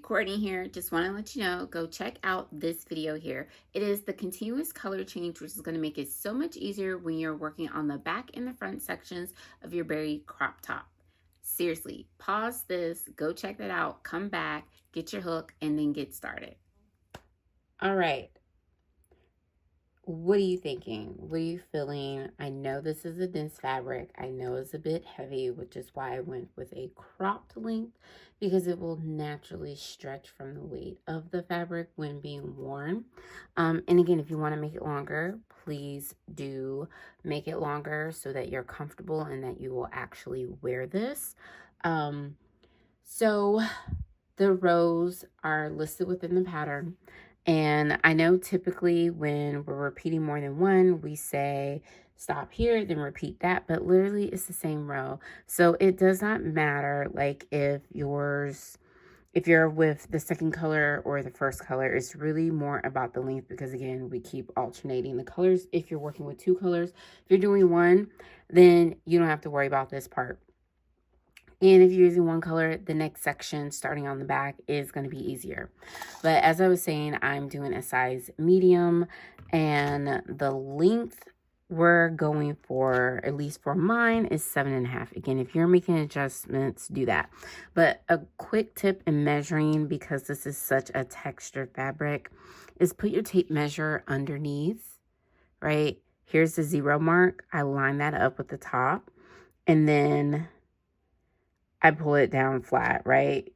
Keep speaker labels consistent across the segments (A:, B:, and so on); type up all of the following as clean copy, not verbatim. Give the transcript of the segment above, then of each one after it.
A: Courtney here. Just want to let you know, go check out this video here. It is the continuous color change, which is going to make it so much easier when you're working on the back and the front sections of your berry crop top. Seriously, pause this, go check that out, come back, get your hook, and then get started. All right. What are you thinking? What are you feeling? I know this is a dense fabric. I know it's a bit heavy, which is why I went with a cropped length, because it will naturally stretch from the weight of the fabric when being worn. And again, if you want to make it longer, please do make it longer so that you're comfortable and that you will actually wear this. So the rows are listed within the pattern. And I know typically when we're repeating more than one, we say stop here, then repeat that, but literally it's the same row. So it does not matter like if you're with the second color or the first color. It's really more about the length, because again, we keep alternating the colors. If you're working with two colors, if you're doing one, then you don't have to worry about this part. And if you're using one color, the next section starting on the back is going to be easier. But as I was saying, I'm doing a size medium, and the length we're going for, at least for mine, is 7.5. Again, if you're making adjustments, do that. But a quick tip in measuring, because this is such a textured fabric, is put your tape measure underneath, right? Here's the 0 mark. I line that up with the top, and then I pull it down flat, right?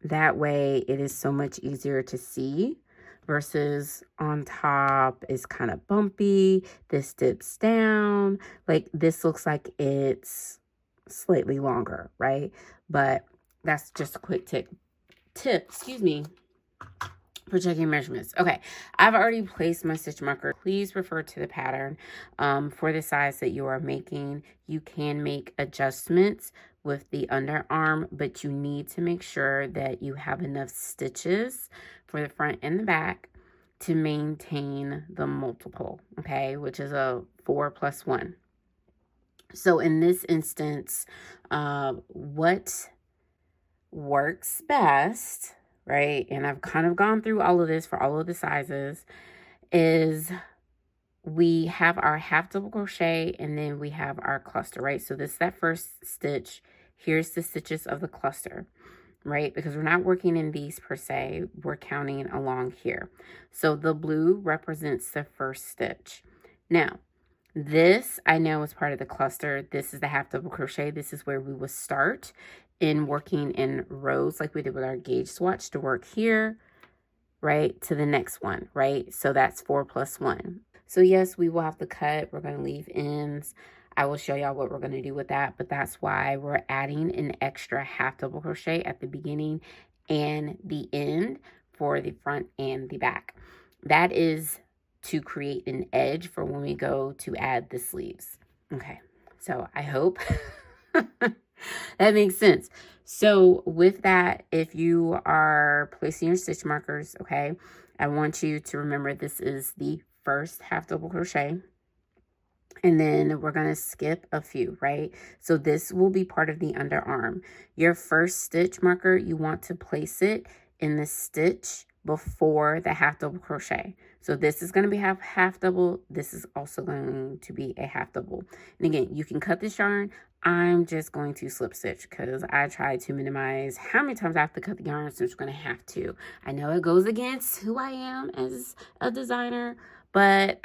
A: That way it is so much easier to see, versus on top is kind of bumpy. This dips down. Like this looks like it's slightly longer, right? But that's just a quick tip, excuse me, for checking measurements. Okay, I've already placed my stitch marker. Please refer to the pattern for the size that you are making. You can make adjustments with the underarm, but you need to make sure that you have enough stitches for the front and the back to maintain the multiple, okay, which is a 4 + 1. So in this instance, what works best, right, and I've kind of gone through all of this for all of the sizes, is we have our half double crochet and then we have our cluster, right? So this is that first stitch. Here's the stitches of the cluster, right? Because we're not working in these per se, we're counting along here. So the blue represents the first stitch. Now, this I know is part of the cluster. This is the half double crochet. This is where we will start in working in rows like we did with our gauge swatch to work here, right, to the next one, right? So that's 4 + 1. So yes, we will have to cut. We're going to leave ends. I will show y'all what we're going to do with that, but that's why we're adding an extra half double crochet at the beginning and the end for the front and the back. That is to create an edge for when we go to add the sleeves. Okay, so I hope that makes sense. So with that, if you are placing your stitch markers, okay, I want you to remember this is the first half double crochet. And then we're going to skip a few, right? So this will be part of the underarm. Your first stitch marker, you want to place it in the stitch before the half double crochet. So this is going to be half double. This is also going to be a half double. And again, you can cut this yarn. I'm just going to slip stitch because I try to minimize how many times I have to cut the yarn, since we're going to have to. I know it goes against who I am as a designer, but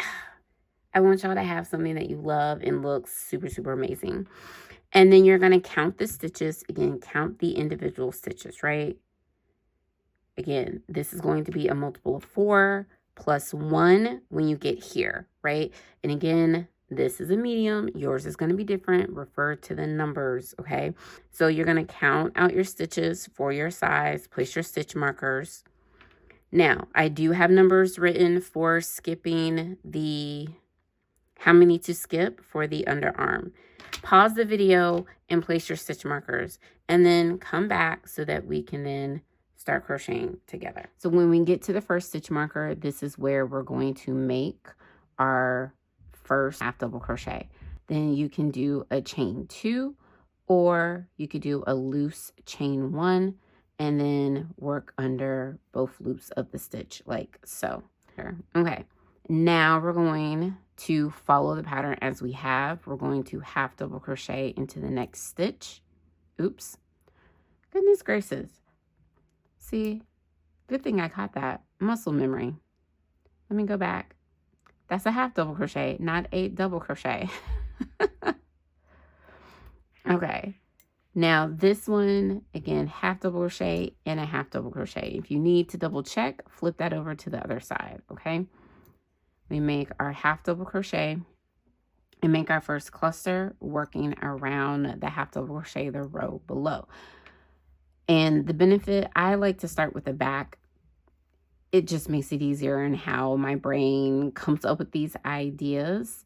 A: I want y'all to have something that you love and looks super, super amazing. And then you're going to count the stitches. Again, count the individual stitches, right? Again, this is going to be a multiple of 4 + 1 when you get here, right? And again, this is a medium. Yours is going to be different. Refer to the numbers, okay? So you're going to count out your stitches for your size. Place your stitch markers. Now, I do have numbers written for skipping the how many to skip for the underarm. Pause the video and place your stitch markers, and then come back so that we can then start crocheting together. So when we get to the first stitch marker, this is where we're going to make our first half double crochet. Then you can do a chain 2, or you could do a loose chain 1 and then work under both loops of the stitch like so. Okay, now we're going to follow the pattern as we have. We're going to half double crochet into the next stitch. Oops, goodness gracious. See, good thing I caught that. Muscle memory. Let me go back. That's a half double crochet, not a double crochet. Okay, now this one, again, half double crochet and a half double crochet. If you need to double check, flip that over to the other side, okay? We make our half double crochet and make our first cluster working around the half double crochet, the row below. And the benefit, I like to start with the back. It just makes it easier in how my brain comes up with these ideas.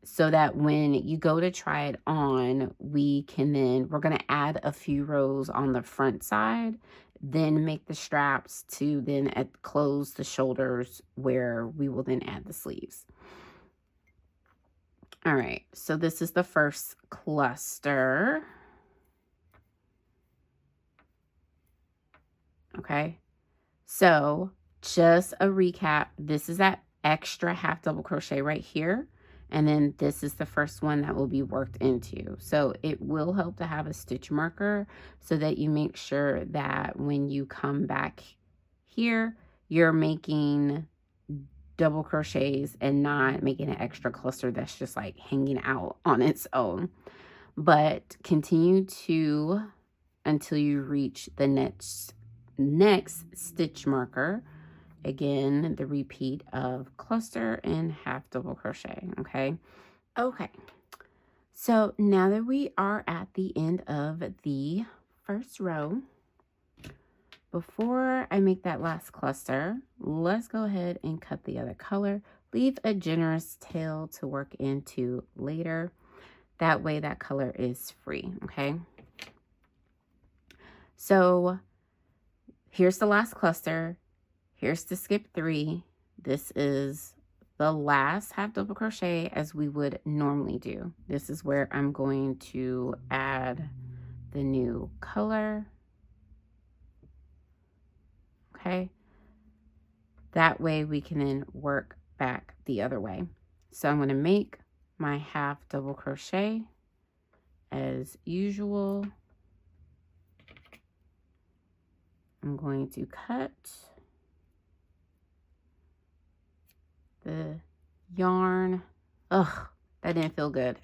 A: So that when you go to try it on, we're going to add a few rows on the front side, then make the straps to then close the shoulders where we will then add the sleeves. All right, so this is the first cluster. Okay, so just a recap, this is that extra half double crochet right here. And then this is the first one that will be worked into. So it will help to have a stitch marker so that you make sure that when you come back here, you're making double crochets and not making an extra cluster that's just like hanging out on its own. But continue to until you reach the next stitch marker. Again, the repeat of cluster and half double crochet, okay? Okay, so now that we are at the end of the first row, before I make that last cluster, let's go ahead and cut the other color. Leave a generous tail to work into later. That way that color is free, okay? So here's the last cluster. Here's the skip 3. This is the last half double crochet as we would normally do. This is where I'm going to add the new color. Okay. That way we can then work back the other way. So I'm going to make my half double crochet as usual. I'm going to cut the yarn. Ugh, that didn't feel good.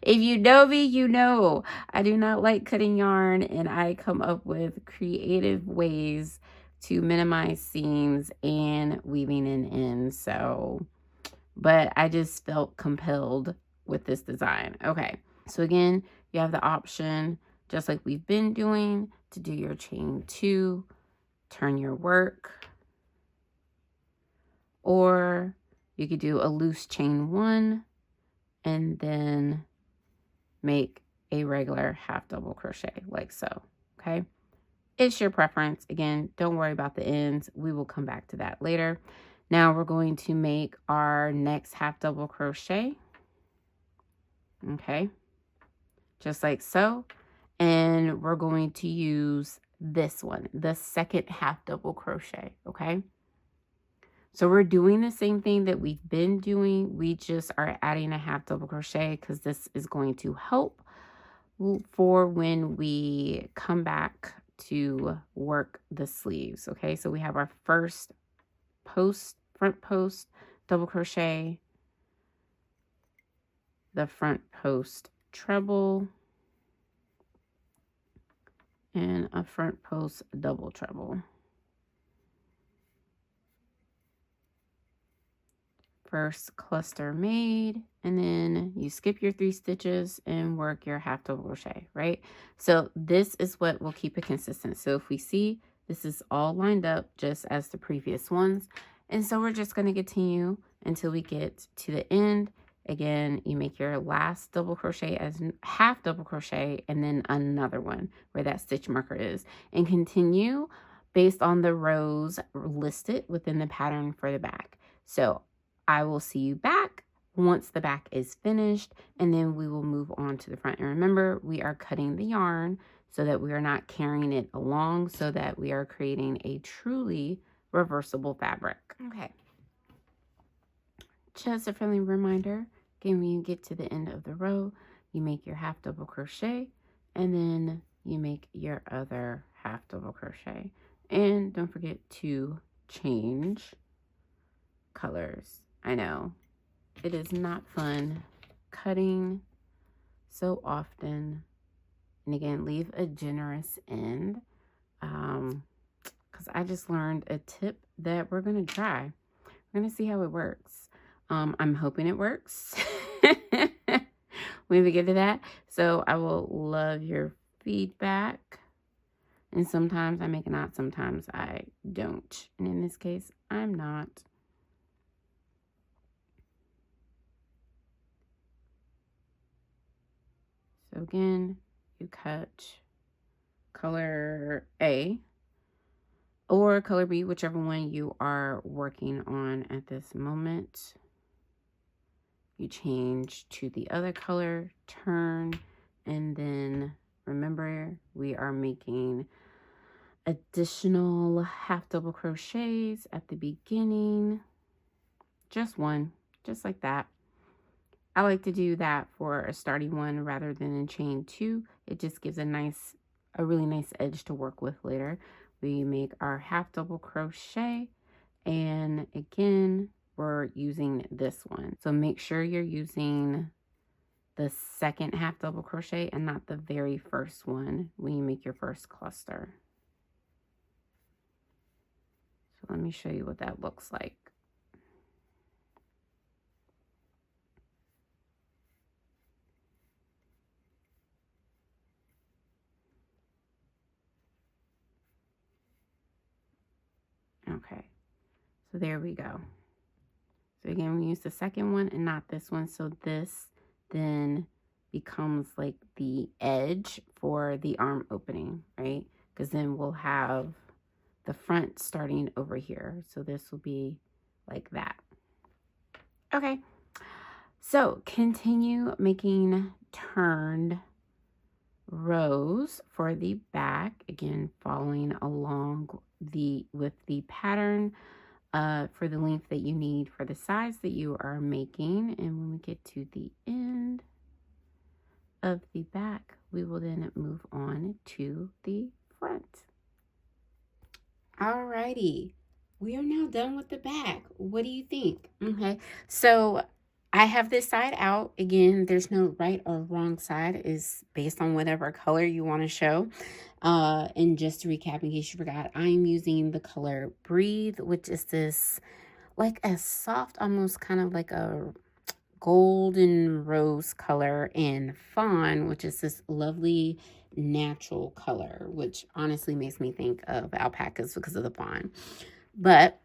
A: If you know me, you know I do not like cutting yarn, and I come up with creative ways to minimize seams and weaving in ends. So, but I just felt compelled with this design. Okay, so again, you have the option, just like we've been doing, to do your chain 2, turn your work, or you could do a loose chain 1 and then make a regular half double crochet like so, okay? It's your preference. Again, don't worry about the ends. We will come back to that later. Now we're going to make our next half double crochet, okay? Just like so. And we're going to use this one, the second half double crochet, okay? So we're doing the same thing that we've been doing. We just are adding a half double crochet because this is going to help for when we come back to work the sleeves. Okay, so we have our first front post double crochet, the front post treble, and a front post double treble. First cluster made, and then you skip your 3 stitches and work your half double crochet, right? So this is what will keep it consistent. So if we see, this is all lined up just as the previous ones. And so we're just going to continue until we get to the end. Again, you make your last double crochet as half double crochet and then another one where that stitch marker is, and continue based on the rows listed within the pattern for the back. So I will see you back once the back is finished, and then we will move on to the front. And remember, we are cutting the yarn, so that we are not carrying it along, so that we are creating a truly reversible fabric. Okay. Just a friendly reminder, again, when you get to the end of the row, you make your half double crochet, and then you make your other half double crochet. And don't forget to change colors. I know it is not fun cutting so often. And again, leave a generous end, because I just learned a tip that we're going to try. We're going to see how it works. I'm hoping it works when we get to that. So I will love your feedback. And sometimes I make a knot, sometimes I don't. And in this case, I'm not. So again, you cut color A or color B, whichever one you are working on at this moment. You change to the other color, turn, and then remember we are making additional half double crochets at the beginning. Just one, just like that. I like to do that for a starting one rather than in chain 2. It just gives a really nice edge to work with later. We make our half double crochet, and again, we're using this one. So make sure you're using the second half double crochet and not the very first one when you make your first cluster. So let me show you what that looks like. Okay, so there we go. So again, we use the second one and not this one. So this then becomes like the edge for the arm opening, right? Because then we'll have the front starting over here. So this will be like that. Okay, so continue making turned rows for the back. Again, following along with the pattern for the length that you need for the size that you are making. And when we get to the end of the back, we will then move on to the front. Alrighty, we are now done with the back. What do you think? Okay, so I have this side out. Again, there's no right or wrong side. It's based on whatever color you want to show. And just to recap, in case you forgot, I'm using the color Breathe, which is this like a soft, almost kind of like a golden rose color, and Fawn, which is this lovely natural color, which honestly makes me think of alpacas because of the fawn. But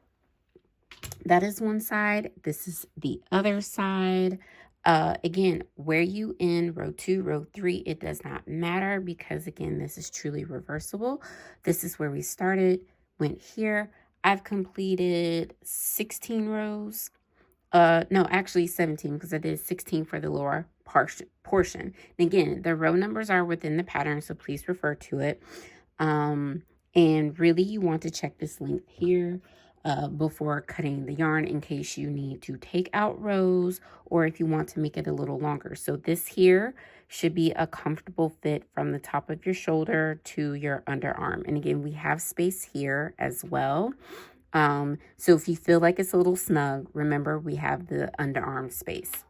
A: that is one side. This is the other side. Again, where you end, row 2, row 3, it does not matter, because again, this is truly reversible. This is where we started, went here. I've completed 16 rows. No, actually 17, because I did 16 for the lower portion. And again, the row numbers are within the pattern, so please refer to it. And really, you want to check this length here before cutting the yarn, in case you need to take out rows or if you want to make it a little longer. So this here should be a comfortable fit from the top of your shoulder to your underarm. And again, we have space here as well. So if you feel like it's a little snug, remember we have the underarm space.